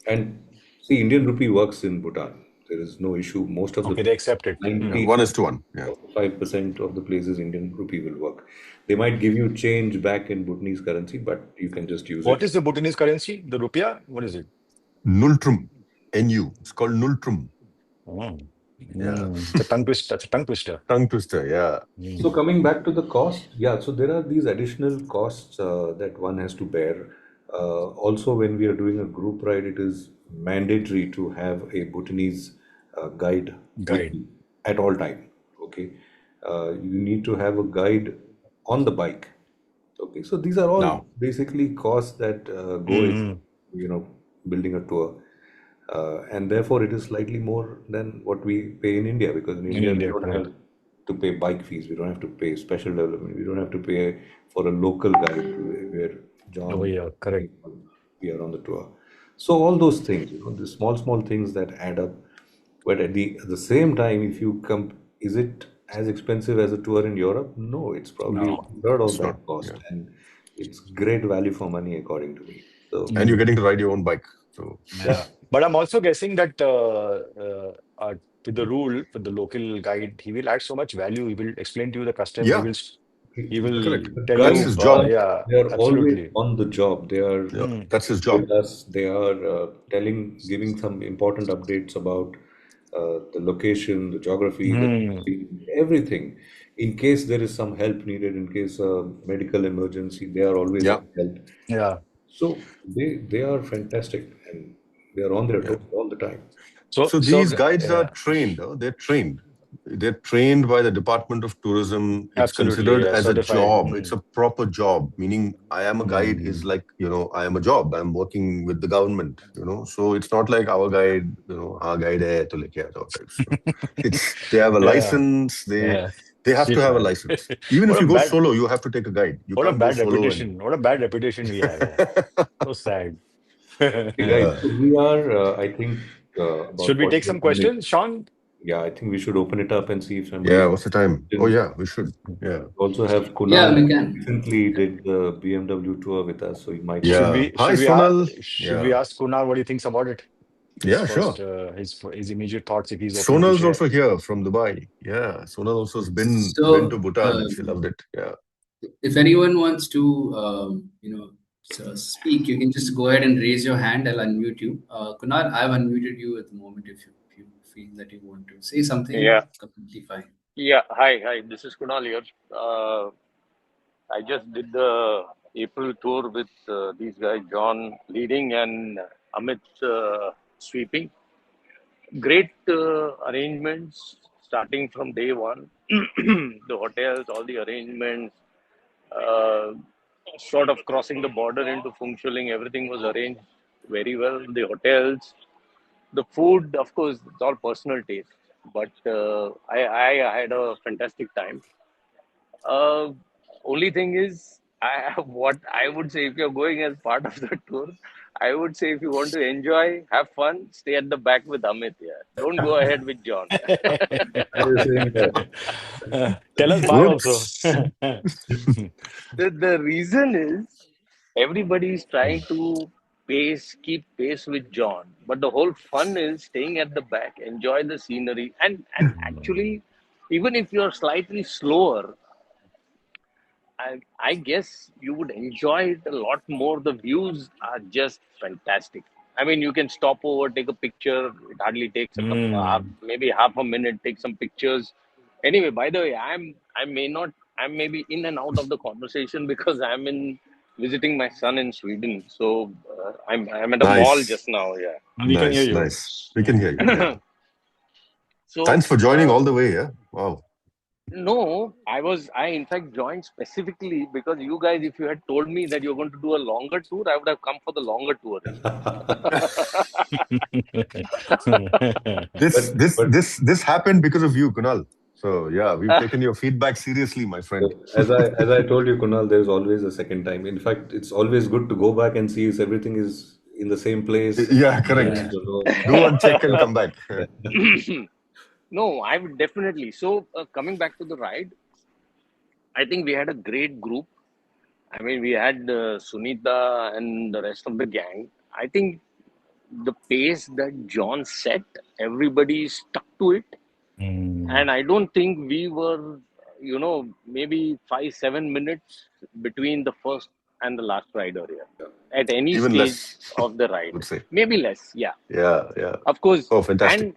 And see, Indian rupee works in Bhutan. There is no issue. Most of the Okay, they accept it. Yeah, Mm. 1:1. Yeah, 95% of the places Indian rupee will work. They might give you change back in Bhutanese currency, but you can just use What it. is the Bhutanese currency? The rupiah? What is it? Nultrum, NU. It's called Nultrum. Oh. Yeah, Mm. It's a tongue twister. It's a tongue twister. tongue twister. Yeah, So Mm. coming back to the cost, yeah, so there are these additional costs that one has to bear. Also, when we are doing a group ride, it is mandatory to have a Bhutanese guide with Guide. you at all time. Okay, you need to have a guide on the bike. Okay, so these are all now, basically costs that go in Mm. building a tour. And therefore, it is slightly more than what we pay in India, because in In India, we India, don't correct. have to pay bike fees, we don't have to pay special development, we don't have to pay for a local guide where Oh, John yeah, correct. we are on the tour. So all those things, the small small things that add up. But at the same time, if you come, is it as expensive as a tour in Europe? No, it's probably No. a third of It's not. that cost, Yeah. and it's great value for money, according to me. So And you're Mm. getting to ride your own bike. So Yeah. But I'm also guessing that to the rule for the local guide, he will add so much value. He will explain to you the customs. yeah, He will correct. the tell That's you, guides his job. yeah, they are always absolutely. on the job. They are Yeah, Mm. that's his job. with us. They are giving some important updates about the location, the geography, the Mm. everything. In case there is some help needed, in case medical emergency, they are always Yeah, of help. Yeah. So they are fantastic, and they are on their yeah. toes all the time. So So these guides are yeah, trained. They're trained. They're trained by the Department of Tourism. It's absolutely. considered Yeah, as a certified. job. It's Mm. a proper job. Meaning, I am a guide is Mm. like I am a job. I'm working with the government. So it's not like our guide. Our guide hai to leke aa jao types. They have a Yeah. license. They Yeah. they have to Shit, have a man. license. Even What if a you go bad solo, you have to take a guide. You what a can't go bad solo and reputation. What a bad reputation we have. Yeah. So sad. Hey guys, yeah. so we are, I think, about Should we take some 48 minutes. questions, Sean? Yeah, I think we should open it up and see if somebody Yeah. has What's the time? Oh questions. yeah, we should. Yeah. We also have Yeah, Kunal, we who can. recently did the BMW tour with us, so he might have. Should Yeah. we Hi, should we ask Sonal. should we Yeah. ask Kunal what he thinks about it? His Yeah, first sure. his immediate thoughts if he's open to Sonal's share. also here from Dubai. Yeah, Sonal also has been to So, Bhutan. She loved it. Yeah, if anyone wants to, speak, you can just go ahead and raise your hand. I'll unmute you. Kunal, I've unmuted you at the moment. If you feel that you want to say something, Yeah, completely fine. yeah. Hi. This is Kunal here. I just did the April tour with these guys, John leading and Amit sweeping. Great arrangements starting from day one. The hotels, all the arrangements, uh, sort of crossing the border into Fungshuling, everything was arranged very well. The hotels, the food, of course, it's all personal taste. But I had a fantastic time. Uh, Only thing is, what I would say if you're going as part of the tour, I would say if you want to enjoy, have fun, stay at the back with Amit. Yeah, don't go ahead with John. Are you saying that? Tell us bye also. whoops. The reason is everybody is trying to keep pace with John, but the whole fun is staying at the back, enjoy the scenery, and actually, even if you're slightly slower, I guess you would enjoy it a lot more. The views are just fantastic. I mean, you can stop over, take a picture. It hardly takes a couple, Mm. maybe half a minute. Take some pictures. Anyway, by the way, I may not, I'm maybe in and out of the conversation because I'm in visiting my son in Sweden. So I'm at a mall Nice, just now. Yeah. We can hear you. nice. We can hear you. Yeah. So Thanks for joining all the way. Yeah. Wow. no, I in fact joined specifically because you guys, if you had told me that you're going to do a longer tour, I would have come for the longer tour. This But this but this this happened because of you, Kunal. So yeah, we've Ah, taken your feedback seriously, my friend. as I told you, Kunal, there's always a second time. In fact, it's always good to go back and see if everything is in the same place. Yeah, correct. Yeah. Yes or no. Do one check and come back. no, I would definitely. So coming back to the ride, I think we had a great group. I mean, we had Sunita and the rest of the gang. I think the pace that John set, everybody stuck to it. Mm. And I don't think we were, maybe 5, 7 minutes between the first and the last rider here at any Even stage less, of the I ride. would say. Maybe less, yeah, Yeah, yeah. of course. Oh, fantastic.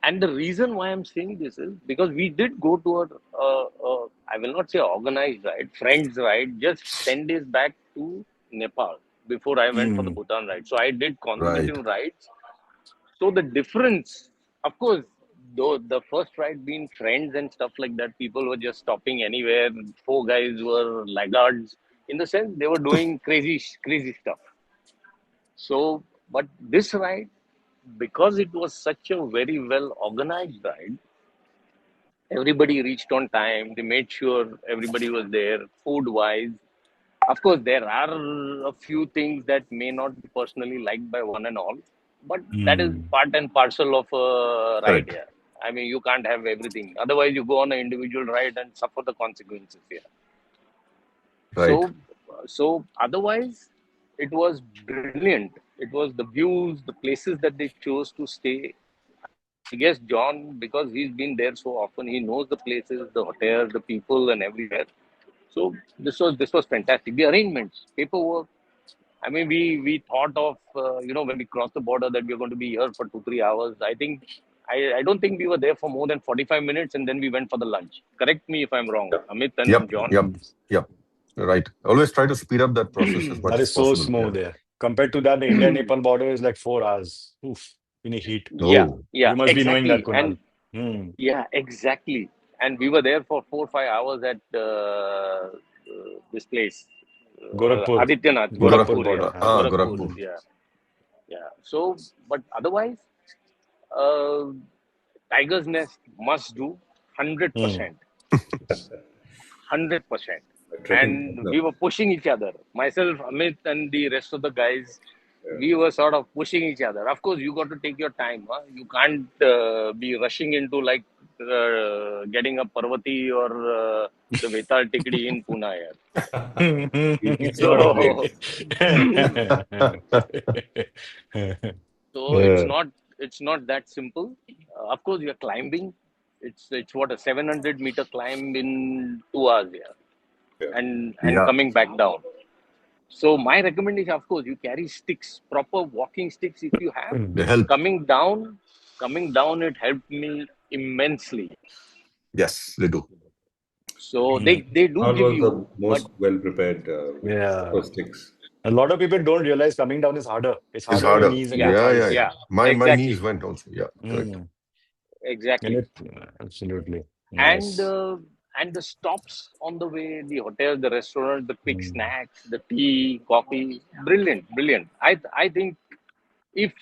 And the reason why I'm saying this is because we did go to I will not say organized ride, friends ride, just 10 days back to Nepal before I went for the Mm. Bhutan ride. So I did Right. consecutive rides. So the difference, of course, though the first ride being friends and stuff like that, people were just stopping anywhere. Four guys were laggards in the sense they were doing crazy, crazy stuff. So, but this ride, because it was such a very well organized ride, everybody reached on time. They made sure everybody was there, food wise. Of course, there are a few things that may not be personally liked by one and all, but that is Mm. part and parcel of a ride Correct. here. I mean, you can't have everything. Otherwise, you go on an individual ride and suffer the consequences here. Right. So otherwise, it was brilliant. It was the views, the places that they chose to stay. I guess John, because he's been there so often, he knows the places, the hotels, the people, and everywhere. So this was fantastic. The arrangements, paperwork. I mean, we thought of when we crossed the border that we are going to be here for 2-3 hours. I don't think we were there for more than 45 minutes, and then we went for the lunch. Correct me if I'm wrong, Amit Yep. and John. Yep. Yep. Right. Always try to speed up that process as much That as is so possible. smooth Yeah. there. Compared to that, the India-Nepal border is like 4 hours. Oof, in a heat. Yeah, Oh, yeah, You must be knowing that, exactly. Kunal. And Hmm. yeah, exactly. And we were there for 4 or 5 hours at this place, Gorakhpur. Adityanath, Gorakhpur Gorakhpur, border. yeah, Huh. Gorakhpur, Gorakhpur. yeah, yeah. So, but otherwise, uh, Tiger's Nest must do Hmm. 100%, 100%. A trekking And partner. we were pushing each other, myself, Amit, and the rest of the guys. Yeah. We were sort of pushing each other. Of course, you got to take your time. Huh? You can't be rushing into like getting a Parvati or the Vetal Tikdi in Pune. It's not a So, race. so it's Yeah. not it's not that simple. Of course, we are climbing. It's what a 700-meter climb in 2 hours, yeah, Yeah. and Yeah. coming back down. So my recommendation, of course, you carry sticks, proper walking sticks if you have. They help. Coming down, it helped me immensely. Yes, they do. So Hmm. they do Kunal give was you, the but most well prepared with Yeah. proper sticks. A lot of people don't realize coming down is harder. It's It's harder on your harder. knees and your yeah, Yeah, yeah, thighs. yeah. yeah, My knees exactly, went also. Yeah, correct. Hmm. And exactly. it absolutely And nice. the stops on the way, the hotel, the restaurant, the quick Hmm. snacks, the tea, coffee, brilliant, brilliant. I think if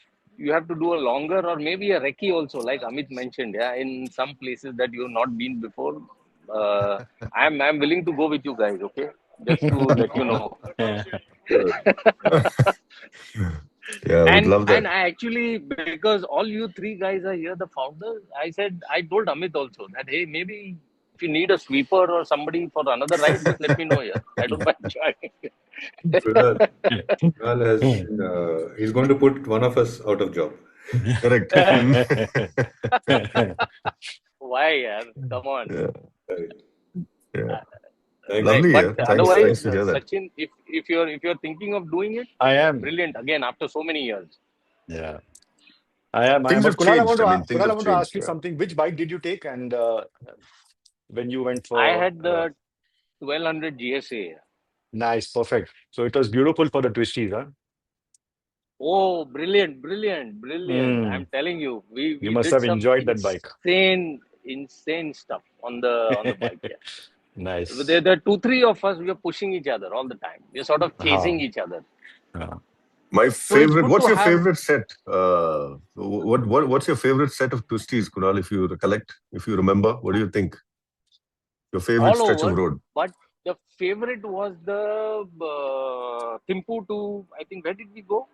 you have to do a longer or maybe a recce also, like Amit mentioned, yeah, in some places that you've not been before, uh, I'm willing to go with you guys. Okay, just to let you know. Sure. Yeah, would love that. And I actually, because all you three guys are here, the founders, I told Amit also that hey, maybe if you need a sweeper or somebody for another ride, just let me know here. I don't mind joining. Kunal, Kunal has been, he's going to put one of us out of job. Correct. Why, yeah? Come on. Yeah, Right. yeah. Thanks. Lovely. But Yeah. Thanks. Uh, otherwise, Thanks to hear that. Sachin, if you're thinking of doing it, I am. brilliant. Again, after so many years. Yeah. I am. Things But have Kunal, changed. I mean, things Kunal, I have want to changed. ask you Yeah. something. Which bike did you take, and when you went I for had the 1200 GSA. nice, perfect. So it was beautiful for the twisties, huh? Oh, brilliant, brilliant, brilliant. Hmm. I'm telling you, we You we must did have some enjoyed that bike. insane stuff on the bike. Yeah. Nice. There are two, three of us. We are pushing each other all the time. We're sort of chasing Huh. each other. Huh. My So it's favorite. good What's to your have favorite set? What's your favorite set of twisties, Kunal? If you recollect, if you remember, what do you think? Your favorite all stretch of over. road? But the favorite was the Thimphu to, I think, where did we go?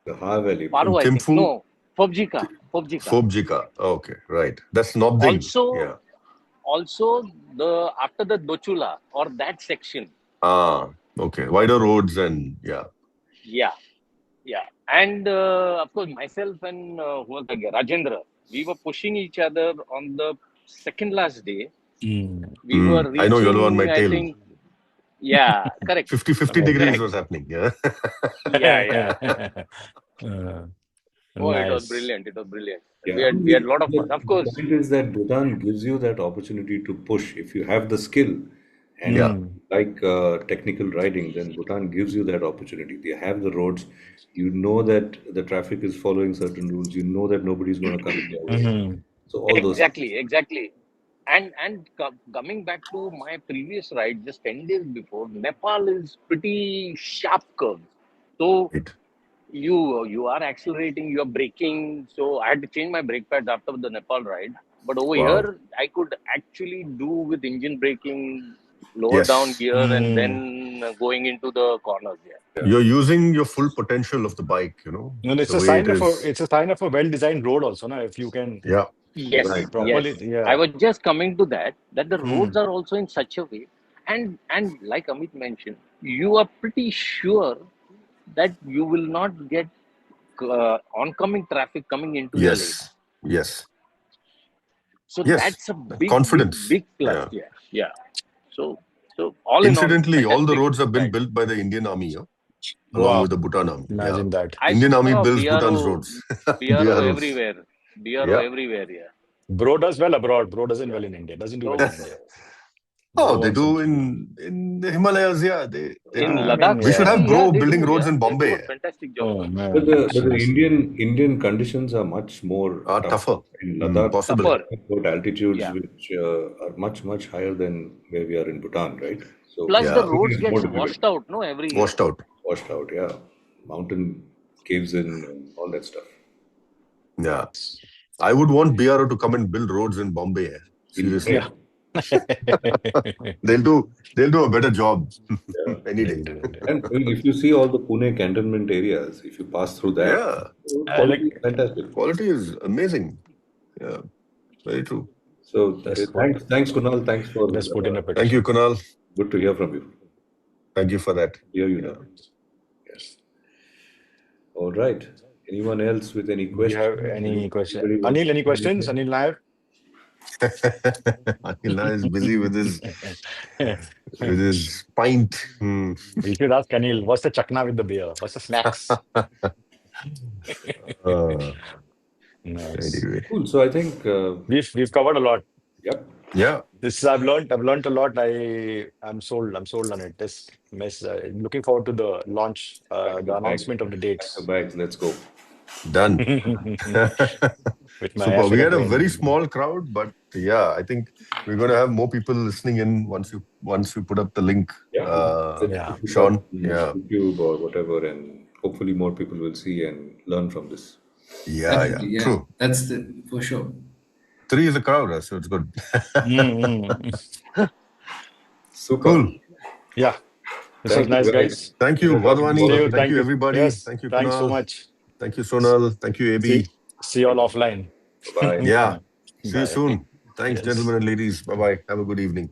the Har Valley. Paro, I think. Thimphu, No, Phobjika. Phobjika. Phobjika. Okay, right. That's Nobding. Also, Yeah. also the after the Dochula or that section. Ah, okay. Wider roads and yeah. Yeah, yeah. And of course, myself and who was that guy? Rajendra, we were pushing each other on the second last day. Hmm. We were I know you're on my reaching, I tail. think, yeah, correct, 50 Right. degrees correct. was happening. Yeah. Yeah, yeah. Uh, Oh, it was nice. brilliant. It was brilliant. Yeah, We had a lot of fun. Of the course, point is that Bhutan gives you that opportunity to push. If you have the skill and Yeah. Hmm. like technical riding, then Bhutan gives you that opportunity. They have the roads. You know that the traffic is following certain rules. You know that nobody's going to come in your way. Hmm. So all those things. exactly. And coming back to my previous ride just 10 days before, Nepal is pretty sharp curves. So Right. you are accelerating, you are braking. So I had to change my brake pads after the Nepal ride. But over Wow. here, I could actually do with engine braking, lower down Yes. gear, and then going into the corners. Yeah. You're using your full potential of the bike, And it's the a way sign it of is. it's a sign of a well-designed road also, no? If you can Yeah. Yes, Right. properly, yes. yeah. I was just coming to that the roads Hmm. are also in such a way, and like Amit mentioned, you are pretty sure that you will not get oncoming traffic coming into your lane. Yes. Yes. So Yes. that's a That big, confidence. big plus. Yeah. Yeah, yeah. So all in all, Incidentally, all the fantastic roads have been ride. built by the Indian Army, along Wow. with the Bhutan Army. Yeah. Imagine that. I Indian Army saw builds Bhutan's BRO, roads. BRO BROs. everywhere, BRO Yeah. everywhere. Yeah. Bro does well abroad. Bro doesn't well in India. Doesn't do well in So India. Oh, Bro they wants do something. in the Himalayas. Yeah, they in do. I mean, Ladakh We should have especially, yeah. yeah, bro they building do. roads Yeah, in they do a Bombay. fantastic job. Oh But man. the Seriously. Indian conditions are much more Tougher. in Ladakh. Possibly. Tougher. At altitudes Yeah. which are much higher than where we are in Bhutan, right? So Plus the Yeah. roads it's more gets difficult. washed out, no, every year. Washed out. Washed out, yeah. Mountain caves in and all that stuff. Yeah. I would want BRO to come and build roads in Bombay. Seriously. Yeah. They'll do a better job any day. And I mean, if you see all the Pune cantonment areas, if you pass through that, Yeah. quality Like is fantastic. Quality is amazing. Yeah. Very true. So Just thanks Kunal. Thanks for let's put in a Thank petition. you, Kunal. good to hear from you. Thank you for that. Hear you Yeah. now. Yes. All right. Anyone else with any Do you questions? have any questions? Anybody wants Anil, any to say questions? anything? Anil Nair? Anil is busy with his pint. You should ask Anil, what's the chakna with the beer? What's the snacks? Nice. Anyway. Cool. So I think We've covered a lot. yep. Yeah. I've learned a lot. I'm sold on it. This mess. Looking forward to the launch, the announcement of the Pack dates. the bags. Let's go. Done. With my Super. We had a affiliate very link. small crowd, but yeah, I think we're going to have more people listening in once you put up the link. Yeah. Sean. Yeah. YouTube or whatever, and hopefully more people will see and learn from this. Yeah. Definitely, yeah. True. That's for sure. 3 is a crowd, so it's good. Super. Cool. Yeah. This Thank was nice, you, guys. Thank you, Good talking to all Vadwani. of you. Thank you, everybody. Yes. Thank you, Thanks so Kunal. much. Thank you, Sonal. Thank you, AB. See you all offline. Bye. Yeah. See you Bye. soon. Thanks, Yes. gentlemen and ladies. Bye-bye. Have a good evening.